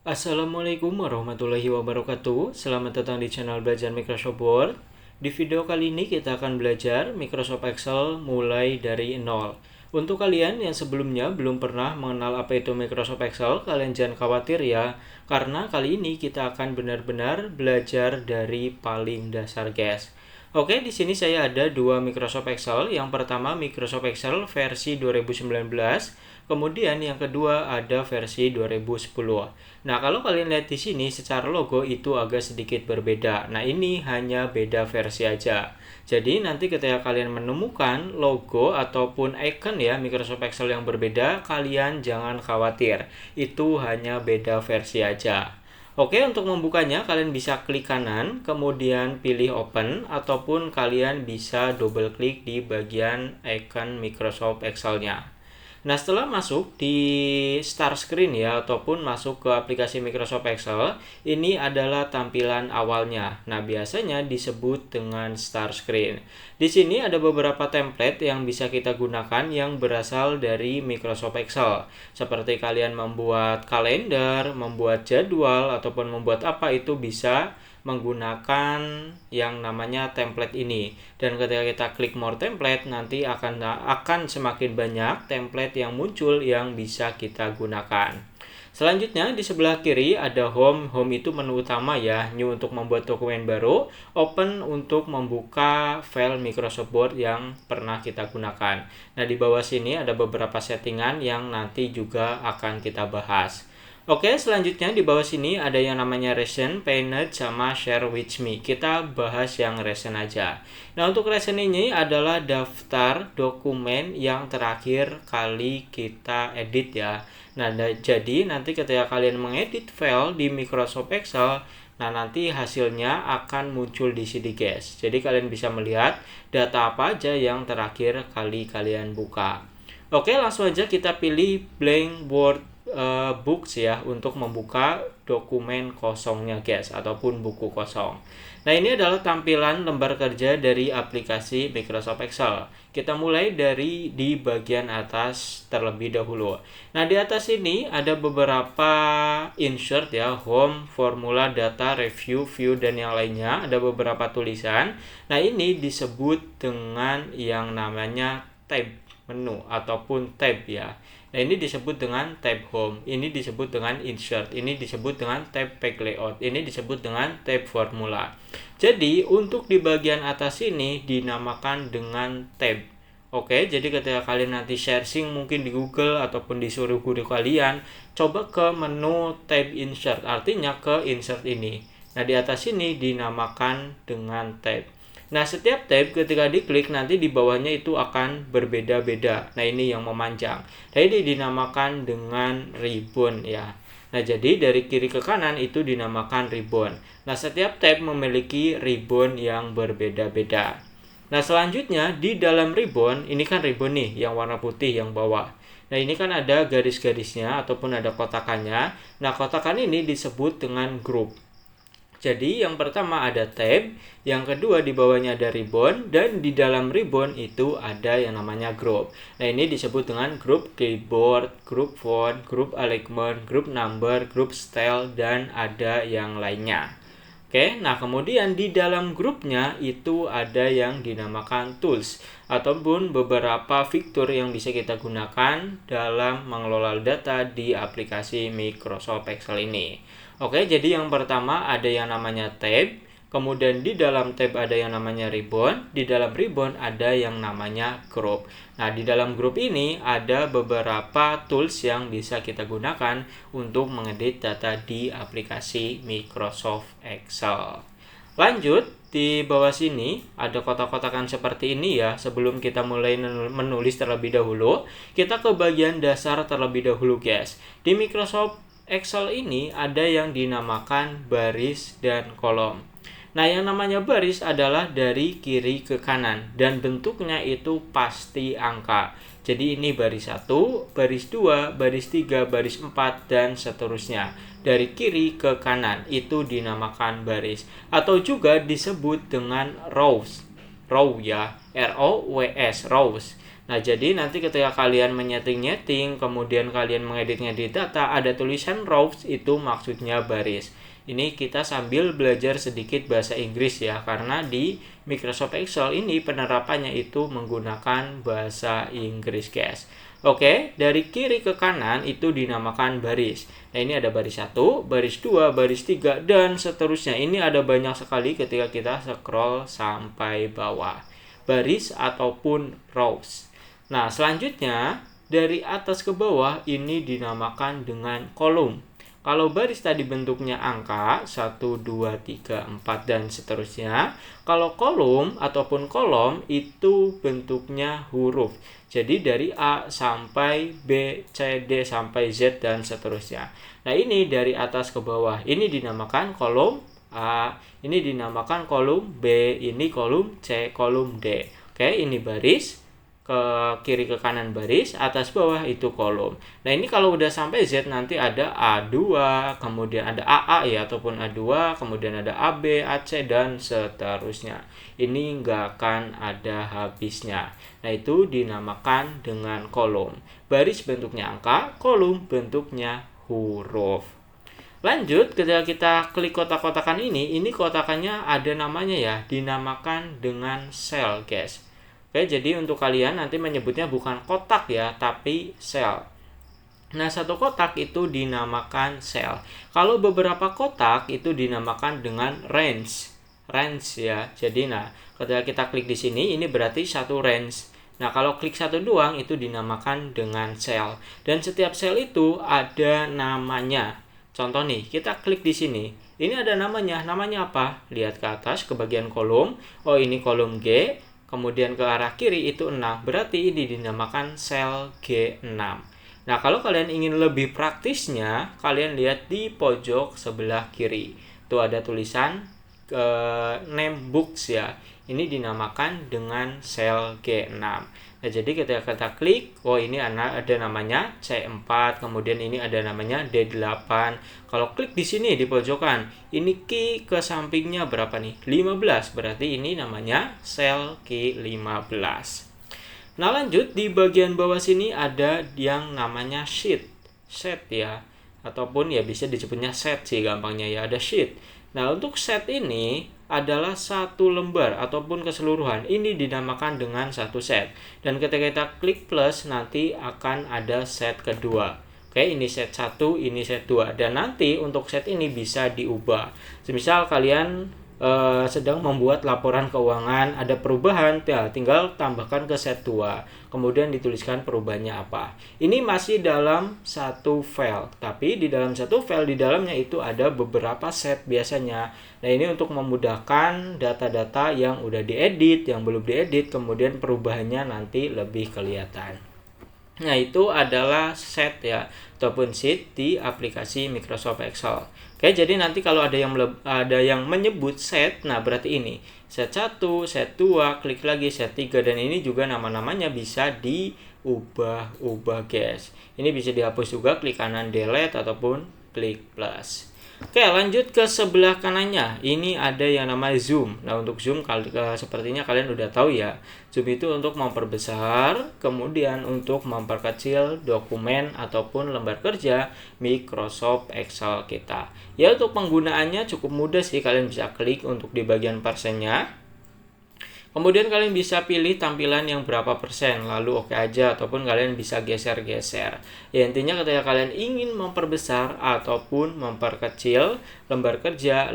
Assalamualaikum warahmatullahi wabarakatuh. Selamat datang di channel belajar Microsoft Word. Di video kali ini kita akan belajar Microsoft Excel mulai dari nol. Untuk kalian yang sebelumnya belum pernah mengenal apa itu Microsoft Excel, kalian jangan khawatir ya, karena kali ini kita akan benar-benar belajar dari paling dasar, guys. Oke, di sini saya ada dua Microsoft Excel. Yang pertama Microsoft Excel versi 2019, kemudian yang kedua ada versi 2010. Nah, kalau kalian lihat di sini secara logo itu agak sedikit berbeda. Nah, ini hanya beda versi aja. Jadi nanti ketika kalian menemukan logo ataupun icon ya Microsoft Excel yang berbeda, kalian jangan khawatir. Itu hanya beda versi aja. Oke, untuk membukanya kalian bisa klik kanan, kemudian pilih open, ataupun kalian bisa double klik di bagian icon Microsoft Excel-nya. Nah, setelah masuk di start screen ya, ataupun masuk ke aplikasi Microsoft Excel, ini adalah tampilan awalnya. Nah, biasanya disebut dengan start screen. Di sini ada beberapa template yang bisa kita gunakan yang berasal dari Microsoft Excel. Seperti kalian membuat kalender, membuat jadwal, ataupun membuat apa itu bisa menggunakan yang namanya template ini. Dan ketika kita klik more template, nanti akan semakin banyak template yang muncul yang bisa kita gunakan. Selanjutnya di sebelah kiri ada home. Home itu menu utama ya, new untuk membuat dokumen baru, open untuk membuka file Microsoft Word yang pernah kita gunakan. Nah, di bawah sini ada beberapa settingan yang nanti juga akan kita bahas. Oke, selanjutnya di bawah sini ada yang namanya recent, painted, sama share with me. Kita bahas yang recent aja. Nah, untuk recent ini adalah daftar dokumen yang terakhir kali kita edit ya. Nah, jadi nanti ketika kalian mengedit file di Microsoft Excel, nah nanti hasilnya akan muncul di sini, guys. Jadi kalian bisa melihat data apa aja yang terakhir kali kalian buka. Oke, langsung aja kita pilih blank Word books ya untuk membuka dokumen kosongnya, guys, ataupun buku kosong. Nah, ini adalah tampilan lembar kerja dari aplikasi Microsoft Excel. Kita mulai dari di bagian atas terlebih dahulu. Nah, di atas ini ada beberapa insert ya, home, formula, data, review, view, dan yang lainnya. Ada beberapa tulisan. Nah, ini disebut dengan yang namanya tab menu ataupun tab ya. Nah, ini disebut dengan tab home, ini disebut dengan insert, ini disebut dengan tab page layout, ini disebut dengan tab formula. Jadi untuk di bagian atas ini dinamakan dengan tab. Oke, jadi ketika kalian nanti searching mungkin di Google ataupun disuruh guru kalian, coba ke menu tab insert, artinya ke insert ini. Nah, di atas ini dinamakan dengan tab. Nah, setiap tab ketika diklik nanti di bawahnya itu akan berbeda-beda. Nah, ini yang memanjang. Nah, ini dinamakan dengan ribbon ya. Nah, jadi dari kiri ke kanan itu dinamakan ribbon. Nah, setiap tab memiliki ribbon yang berbeda-beda. Nah, selanjutnya di dalam ribbon, ini kan ribbon nih yang warna putih yang bawah. Nah, ini kan ada garis-garisnya ataupun ada kotakannya. Nah, kotakan ini disebut dengan group. Jadi yang pertama ada tab, yang kedua di bawahnya ada ribbon, dan di dalam ribbon itu ada yang namanya group. Nah, ini disebut dengan group keyboard, group font, group alignment, group number, group style, dan ada yang lainnya. Oke, nah kemudian di dalam grupnya itu ada yang dinamakan tools ataupun beberapa fitur yang bisa kita gunakan dalam mengelola data di aplikasi Microsoft Excel ini. Oke, jadi yang pertama ada yang namanya tab, kemudian di dalam tab ada yang namanya ribbon, di dalam ribbon ada yang namanya group. Nah, di dalam group ini ada beberapa tools yang bisa kita gunakan untuk mengedit data di aplikasi Microsoft Excel. Lanjut, di bawah sini ada kotak-kotakan seperti ini ya. Sebelum kita mulai menulis terlebih dahulu, kita ke bagian dasar terlebih dahulu, guys. Di Microsoft Excel ini ada yang dinamakan baris dan kolom. Nah, yang namanya baris adalah dari kiri ke kanan dan bentuknya itu pasti angka. Jadi ini baris 1, baris 2, baris 3, baris 4, dan seterusnya. Dari kiri ke kanan itu dinamakan baris atau juga disebut dengan rows. Row ya, ROWS, rows. Nah, jadi nanti ketika kalian menyeting-nyeting, kemudian kalian mengedit-ngedit data, ada tulisan rows, itu maksudnya baris. Ini kita sambil belajar sedikit bahasa Inggris ya, karena di Microsoft Excel ini penerapannya itu menggunakan bahasa Inggris, guys. Oke, dari kiri ke kanan itu dinamakan baris. Nah, ini ada baris 1, baris 2, baris 3, dan seterusnya. Ini ada banyak sekali ketika kita scroll sampai bawah. Baris ataupun rows. Nah, selanjutnya dari atas ke bawah ini dinamakan dengan kolom. Kalau baris tadi bentuknya angka 1, 2, 3, 4 dan seterusnya. Kalau kolom ataupun kolom itu bentuknya huruf. Jadi dari A sampai B, C, D sampai Z dan seterusnya. Nah, ini dari atas ke bawah. Ini dinamakan kolom A, ini dinamakan kolom B, ini kolom C, kolom D. Oke, ini baris. Ke kiri ke kanan baris, atas bawah itu kolom. Nah, ini kalau udah sampai Z nanti ada A2, kemudian ada AA ya, ataupun A2, kemudian ada AB, AC, dan seterusnya. Ini nggak akan ada habisnya. Nah, itu dinamakan dengan kolom. Baris bentuknya angka, kolom bentuknya huruf. Lanjut, ketika kita klik kotak-kotakan ini kotakannya ada namanya ya, dinamakan dengan sel, guys. Oke, jadi untuk kalian nanti menyebutnya bukan kotak ya, tapi sel. Nah, satu kotak itu dinamakan sel. Kalau beberapa kotak itu dinamakan dengan range. Range ya. Jadi ketika kita klik di sini, ini berarti satu range. Nah, kalau klik satu doang itu dinamakan dengan sel. Dan setiap sel itu ada namanya. Contoh nih, kita klik di sini. Ini ada namanya. Namanya apa? Lihat ke atas ke bagian kolom. Oh, ini kolom G. Kemudian ke arah kiri itu 6, berarti ini dinamakan sel G6. Nah, kalau kalian ingin lebih praktisnya, kalian lihat di pojok sebelah kiri. Itu ada tulisan name books ya. Ini dinamakan dengan sel G6. Nah, jadi ketika kita klik, oh ini ada namanya C4, kemudian ini ada namanya D8. Kalau klik di sini di pojokan, ini key ke sampingnya berapa nih? 15, berarti ini namanya sel key 15. Nah, lanjut di bagian bawah sini ada yang namanya sheet. Set ya, ataupun ya bisa disebutnya set sih gampangnya ya, ada sheet. Nah, untuk set ini adalah satu lembar ataupun keseluruhan. Ini dinamakan dengan satu set. Dan ketika kita klik plus, nanti akan ada set kedua. Oke, ini set 1, ini set 2. Dan nanti untuk set ini bisa diubah. Semisal kalian sedang membuat laporan keuangan, ada perubahan, ya tinggal tambahkan ke set 2. Kemudian dituliskan perubahannya apa. Ini masih dalam satu file, tapi di dalam satu file di dalamnya itu ada beberapa set biasanya. Nah, ini untuk memudahkan data-data yang udah diedit, yang belum diedit, kemudian perubahannya nanti lebih kelihatan. Nah, itu adalah set ya, ataupun sheet di aplikasi Microsoft Excel. Oke, jadi nanti kalau ada yang menyebut set, nah berarti ini set 1, set 2, klik lagi set 3, dan ini juga nama-namanya bisa diubah-ubah, guys. Ini bisa dihapus juga, klik kanan delete ataupun klik plus. Oke, lanjut ke sebelah kanannya. Ini ada yang namanya zoom. Nah, untuk zoom sepertinya kalian udah tahu ya. Zoom itu untuk memperbesar, kemudian untuk memperkecil dokumen ataupun lembar kerja Microsoft Excel kita. Ya, untuk penggunaannya cukup mudah sih. Kalian bisa klik untuk di bagian persennya. Kemudian kalian bisa pilih tampilan yang berapa persen, lalu oke aja, ataupun kalian bisa geser-geser. Ya, intinya ketika kalian ingin memperbesar ataupun memperkecil lembar kerja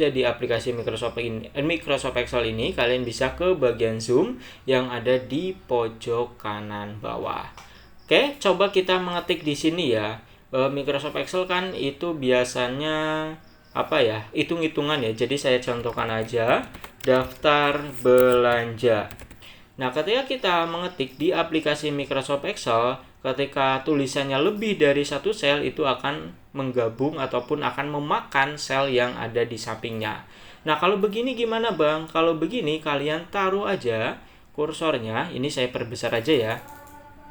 di aplikasi Microsoft Excel ini, kalian bisa ke bagian zoom yang ada di pojok kanan bawah. Oke, coba kita mengetik di sini ya. Microsoft Excel kan itu biasanya hitung-hitungan ya. Jadi saya contohkan aja daftar belanja. Nah, ketika kita mengetik di aplikasi Microsoft Excel, ketika tulisannya lebih dari satu sel itu akan menggabung ataupun akan memakan sel yang ada di sampingnya. Nah, kalau begini gimana Bang? Kalau begini kalian taruh aja kursornya, ini saya perbesar aja ya,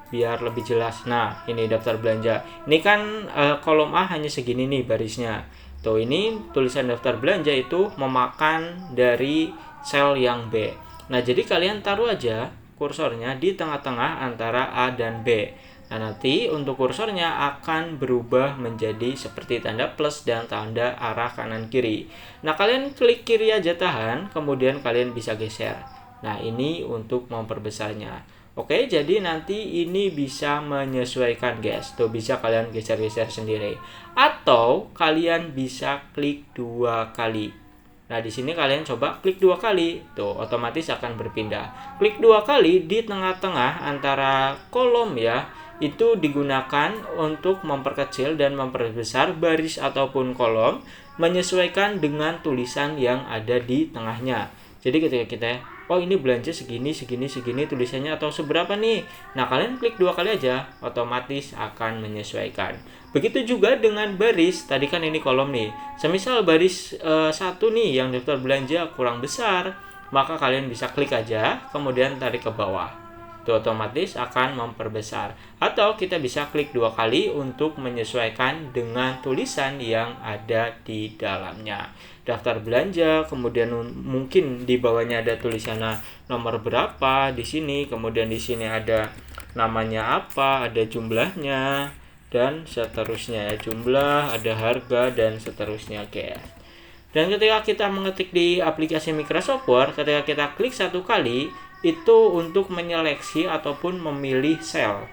biar lebih jelas. Nah, ini daftar belanja. Ini kan kolom A hanya segini nih barisnya. Tuh, ini tulisan daftar belanja itu memakan dari sel yang B. Nah, jadi kalian taruh aja kursornya di tengah-tengah antara A dan B. Nah, nanti untuk kursornya akan berubah menjadi seperti tanda plus dan tanda arah kanan kiri. Nah, kalian klik kiri aja tahan, kemudian kalian bisa geser. Nah, ini untuk memperbesarnya. Oke, jadi nanti ini bisa menyesuaikan, guys. Tuh, bisa kalian geser-geser sendiri. Atau kalian bisa klik 2 kali. Nah, di sini kalian coba klik 2 kali. Tuh, otomatis akan berpindah. Klik 2 kali di tengah-tengah antara kolom ya. Itu digunakan untuk memperkecil dan memperbesar baris ataupun kolom menyesuaikan dengan tulisan yang ada di tengahnya. Jadi ketika kita, oh ini belanja segini, tulisannya atau seberapa nih. Nah, kalian klik 2 kali aja, otomatis akan menyesuaikan. Begitu juga dengan baris, tadi kan ini kolom nih. Semisal baris 1 nih yang daftar belanja kurang besar, maka kalian bisa klik aja, kemudian tarik ke bawah. Itu otomatis akan memperbesar. Atau kita bisa klik 2 kali untuk menyesuaikan dengan tulisan yang ada di dalamnya. Daftar belanja, kemudian mungkin di bawahnya ada tulisannya nomor berapa di sini, kemudian di sini ada namanya apa, ada jumlahnya dan seterusnya ya, jumlah, ada harga dan seterusnya, guys. Dan ketika kita mengetik di aplikasi Microsoft Word, ketika kita klik 1 kali itu untuk menyeleksi ataupun memilih sel.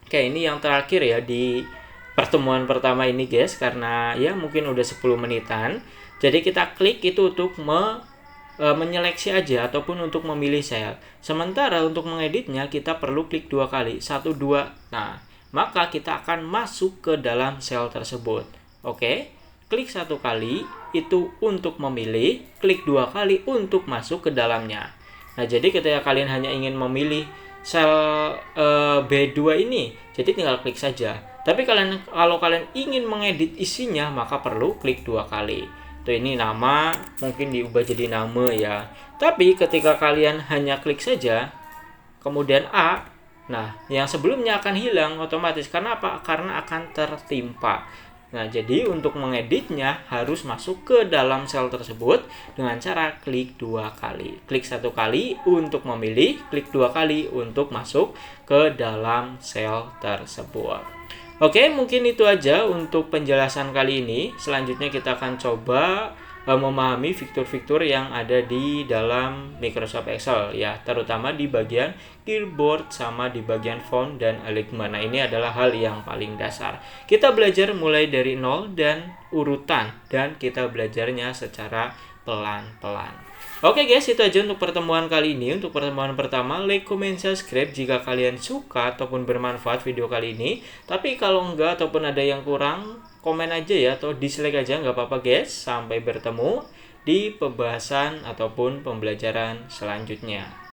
Oke, ini yang terakhir ya di pertemuan pertama ini, guys, karena ya mungkin udah 10 menitan. Jadi kita klik itu untuk menyeleksi aja ataupun untuk memilih sel. Sementara untuk mengeditnya kita perlu klik 2 kali, 1 2. Nah, maka kita akan masuk ke dalam sel tersebut. Oke. Klik 1 kali itu untuk memilih, klik 2 kali untuk masuk ke dalamnya. Nah, jadi ketika kalian hanya ingin memilih sel B2 ini, jadi tinggal klik saja. Tapi kalau kalian ingin mengedit isinya, maka perlu klik 2 kali. Tuh, ini nama, mungkin diubah jadi nama ya. Tapi ketika kalian hanya klik saja, kemudian A, nah, yang sebelumnya akan hilang otomatis. Karena apa? Karena akan tertimpa. Nah, jadi untuk mengeditnya harus masuk ke dalam sel tersebut dengan cara klik 2 kali. Klik 1 kali untuk memilih, klik 2 kali untuk masuk ke dalam sel tersebut. Oke, mungkin itu aja untuk penjelasan kali ini. Selanjutnya kita akan coba memahami fitur-fitur yang ada di dalam Microsoft Excel ya, terutama di bagian keyboard sama di bagian font dan alignment. Nah, ini adalah hal yang paling dasar. Kita belajar mulai dari nol dan urutan, dan kita belajarnya secara pelan-pelan. Oke, guys, itu aja untuk pertemuan kali ini. Untuk pertemuan pertama, like, comment, subscribe jika kalian suka ataupun bermanfaat video kali ini. Tapi kalau enggak ataupun ada yang kurang, komen aja ya, atau dislike aja, nggak apa-apa, guys. Sampai bertemu di pembahasan ataupun pembelajaran selanjutnya.